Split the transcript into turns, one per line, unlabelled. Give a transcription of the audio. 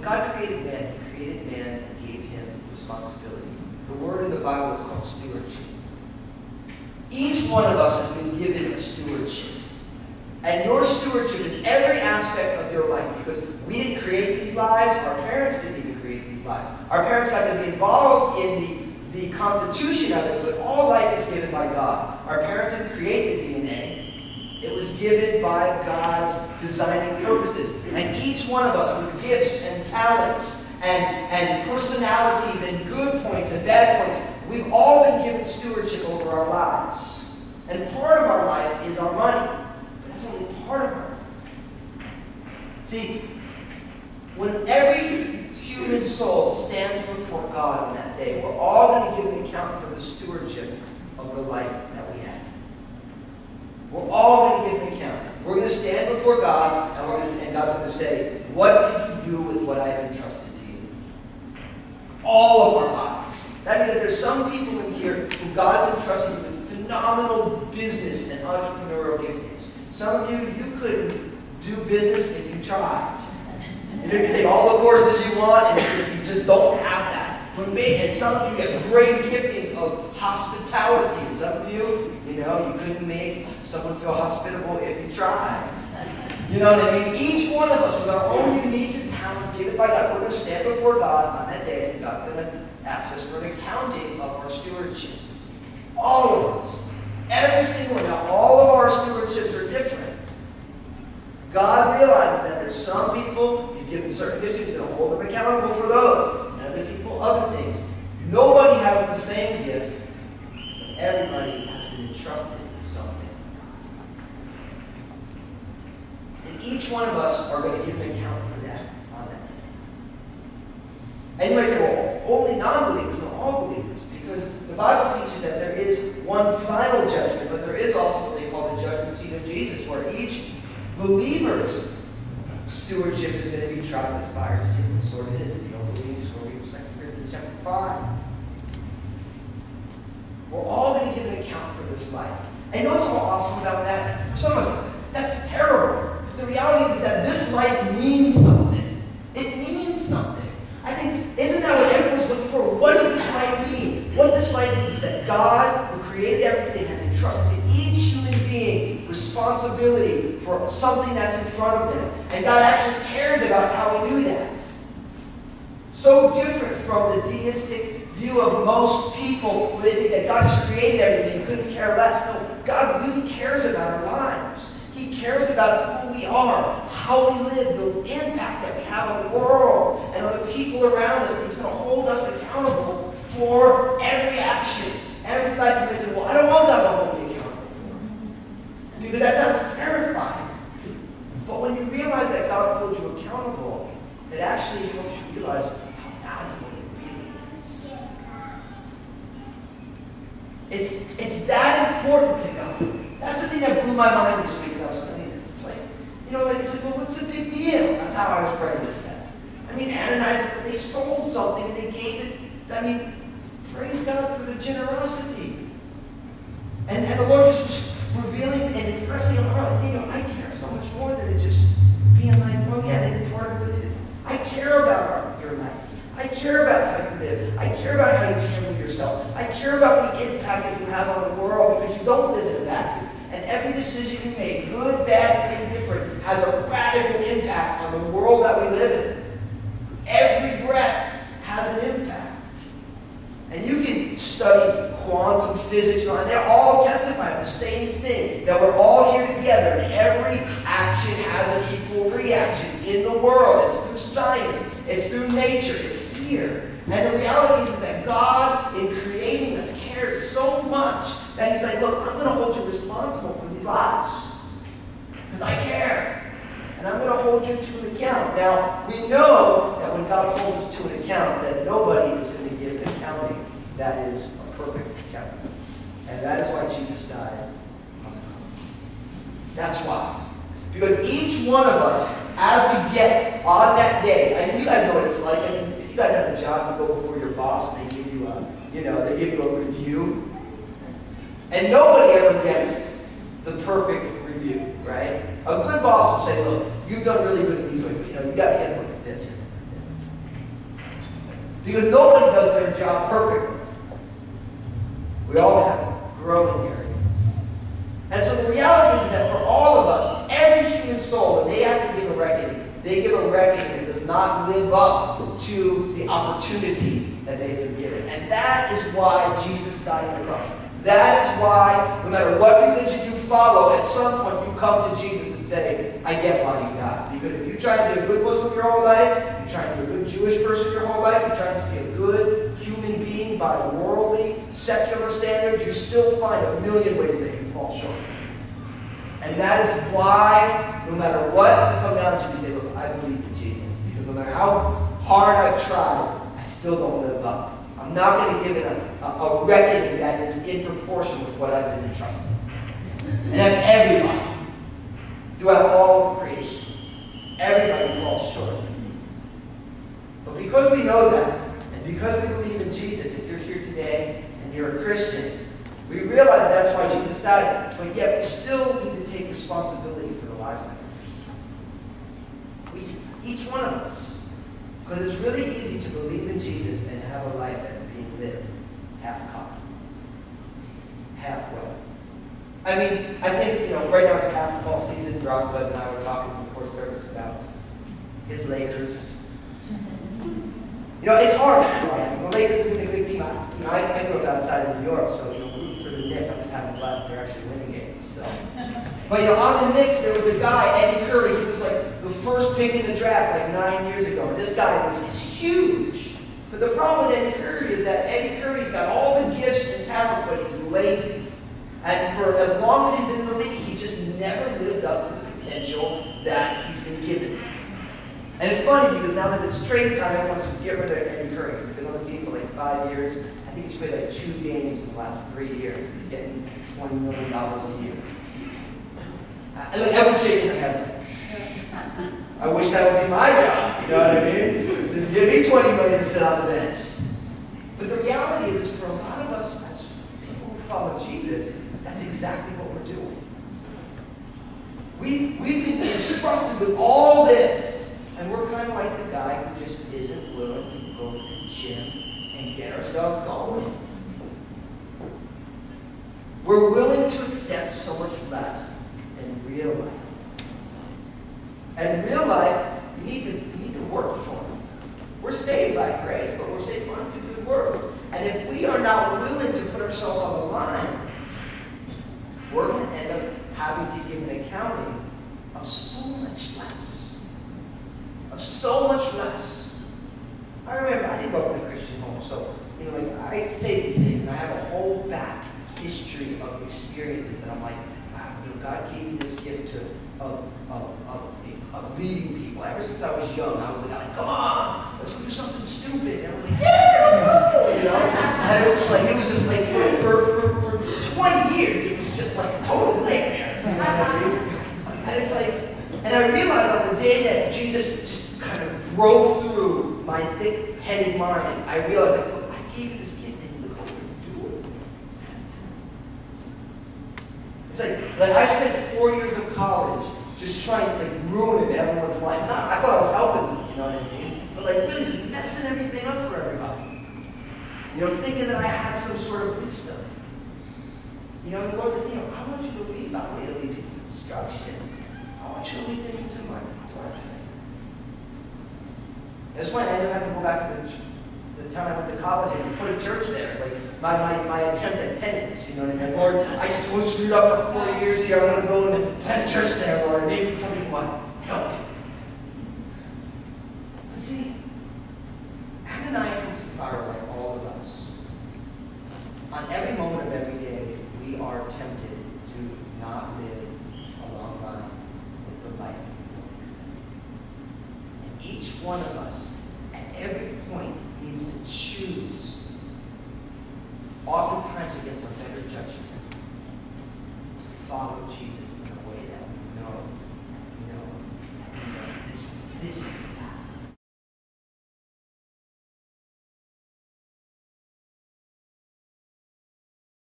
God created man, he created man and gave him responsibility. The word in the Bible is called stewardship. Each one of us has been given a stewardship. And your stewardship is every aspect of your life, because we didn't create these lives. Our parents didn't even create these lives. Our parents got to be involved in the constitution of it, but all life is given by God. Our parents didn't create the DNA. It was given by God's designing purposes. And each one of us with gifts and talents and personalities and good points and bad points, we've all been given stewardship over our lives. And part of our life is our money. That's only part of her. See, when every human soul stands before God on that day, we're all going to give an account for the stewardship of the life that we had. We're all going to give an account. We're going to stand before God, and God's going to say, what did you do with what I have entrusted to you? All of our lives. That means that there's some people in here who God's entrusted with phenomenal business and entrepreneurial giftings. Some of you couldn't do business if you tried. You can take all the courses you want, and you just don't have that. And some of you have great giftings of hospitality. And some of you couldn't make someone feel hospitable if you tried. You know what I mean? Each one of us with our own unique and talents given by God, we're going to stand before God on that day, and God's going to ask us for an accounting of our stewardship. All of us. Every single one. Now, all of our stewardships are different. God realizes that there's some people, he's given certain gifts, he's going to hold them accountable for those. And other people, other things. Nobody has the same gift, but everybody has been entrusted with something. And each one of us are going to give an account for that on that day. And you might say, well, only non-believers. No, all believers. Because the Bible teaches that there is one final judgment, but there is also what they call the judgment seat of Jesus, where each believer's stewardship is going to be tried with fire to see what sort it is. If you don't believe, just go read 2 Corinthians chapter 5. We're all going to give an account for this life. And you know what's so awesome about that? For some of us, that's terrible. But the reality is that this life means something. It means something. I think, isn't that what everyone's looking for? What does this life mean? What this life means is that God, who created everything, has entrusted to each human being responsibility for something that's in front of them. And God actually cares about how we do that. So different from the deistic view of most people, where they think that God just created everything and couldn't care less. No, God really cares about our lives. He cares about who we are, how we live, the impact that we have on the world and on the people around us. He's going to hold us accountable for every action, every life. And they say, well, I don't want God to hold me accountable for. Because that sounds terrifying. But when you realize that God holds you accountable, it actually helps you realize how valuable it really is. It's that important to God. That's the thing that blew my mind this week as I was studying this. It's like, it's like, well, what's the big deal? That's how I was praying this test. I mean, Ananias, they sold something and they gave it. I mean, praise God for the generosity. And the Lord was revealing and impressing on our heart, I care so much more than it just being like, oh yeah, they departed with it. I care about your life. I care about how you live. I care about how you handle yourself. I care about the impact that you have on the world, because you don't live in a vacuum. And every decision you make, good, bad, indifferent, has a radical impact on the world that we live in. Every breath has an impact. And you can study quantum physics, and they all testify the same thing, that we're all here together, and every action has an equal reaction in the world. It's through science. It's through nature. It's here. And the reality is that God, in creating us, cares so much that he's like, look, I'm going to hold you responsible for these lives. Because I care. And I'm going to hold you to an account. Now, we know that when God holds us to an account, that nobody is going to give an accounting that is a perfect accounting. And that is why Jesus died on the cross. That's why. Because each one of us, as we get on that day, I mean, you guys know what it's like. I mean, if you guys have a job, you go before your boss and they give you a review. And nobody ever gets the perfect review, right? A good boss will say, look, you've done really good in these ways, but you got to get look at this. Because nobody does their job perfectly. We all have growing areas. And so the reality is that for all of us, every human soul, when they have to give a reckoning, they give a reckoning that does not live up to the opportunities that they've been given. And that is why Jesus died on the cross. That is why, no matter what religion you follow, at some point you come to Jesus and say, I get why you died. Because if you're trying to be a good Muslim your whole life, you're trying to be a good Jewish person your whole life, you're trying to be a good human being by worldly, secular standards, you still find a million ways that you fall short. And that is why, no matter what you come down to, you say, look, I believe in Jesus. Because no matter how hard I've tried, I still don't live up. I'm not going to give it a reckoning that is in proportion with what I've been entrusted. And that's everybody. Throughout all of creation. Everybody falls short. But because we know that, and because we believe in Jesus, if you're here today and you're a Christian, we realize that's why Jesus died. But yet we still need to take responsibility for the lives that we live. Each one of us. Because it's really easy to believe in Jesus and have a life that is being lived half-cocked. Halfway. I mean, I think, right now it's basketball season. Rob and I were talking before service about his Lakers. It's hard. Right? The Lakers have been a good team. I grew up outside of New York, so rooting for the Knicks. I'm just having a blast. They're actually winning games. So. But on the Knicks, there was a guy, Eddie Curry. He was like the first pick in the draft like 9 years ago. And this guy is huge. But the problem with Eddie Curry is that Eddie Curry's got all the gifts and talents, but he's lazy. And for as long as he's been in the league, he just never lived up to the potential that he's been given. And it's funny because now that it's trade time, everyone wants to get rid of Eddie Curry. Because he's on the team for like 5 years. I think he's played like 2 games in the last 3 years. He's getting $20 million a year. And look, everyone's shaking their head like, I wish that would be my job. You know what I mean? Just give me $20 million to sit on the bench. But the reality is for a lot of us as people who follow Jesus, that's exactly what we're doing. We've been entrusted with all this, and we're kind of like the guy who just isn't willing to go to the gym and get ourselves going. We're willing to accept so much less than real life. And real life, we need to work for it. We're saved by grace, but we're saved unto good works. And if we are not willing to put ourselves on the line, we're going to end up having to give an accounting of so much less. Of so much less. I remember, I didn't grow up in a Christian home, so, I say these things, and I have a whole back history of experiences that I'm like, wow, God gave me this gift of leading people. Ever since I was young, I was like, come on, let's do something stupid. And I was like, yeah, And it was just like, for 20 years, it was just like a total nightmare. You know what I mean? And it's like, and I realized on the day that Jesus just kind of broke through my thick-headed mind, I realized, like, look, I gave you this gift and look what you're doing. It's like I spent 4 years of college just trying to ruin everyone's life. I thought I was helping them, you know what I mean? But really just messing everything up for everybody. Thinking that I had some sort of wisdom. The Lord's like, I want you to lead. I don't want you to lead people to destruction. I want you to lead them into my blessing. That's why I ended up having to go back to the town I went to college and put a church there. It's like my attempt at penance, you know what I mean? Lord, I just was screwed up for 4 years here. I'm going to go and plant a church there, Lord. Maybe some people want help. But see, Ananias and Sapphira are like all of us. On every moment of every day, we are tempted to not live along line with the light. And each one of us, at every point, needs to choose, oftentimes against our better judgment, to follow Jesus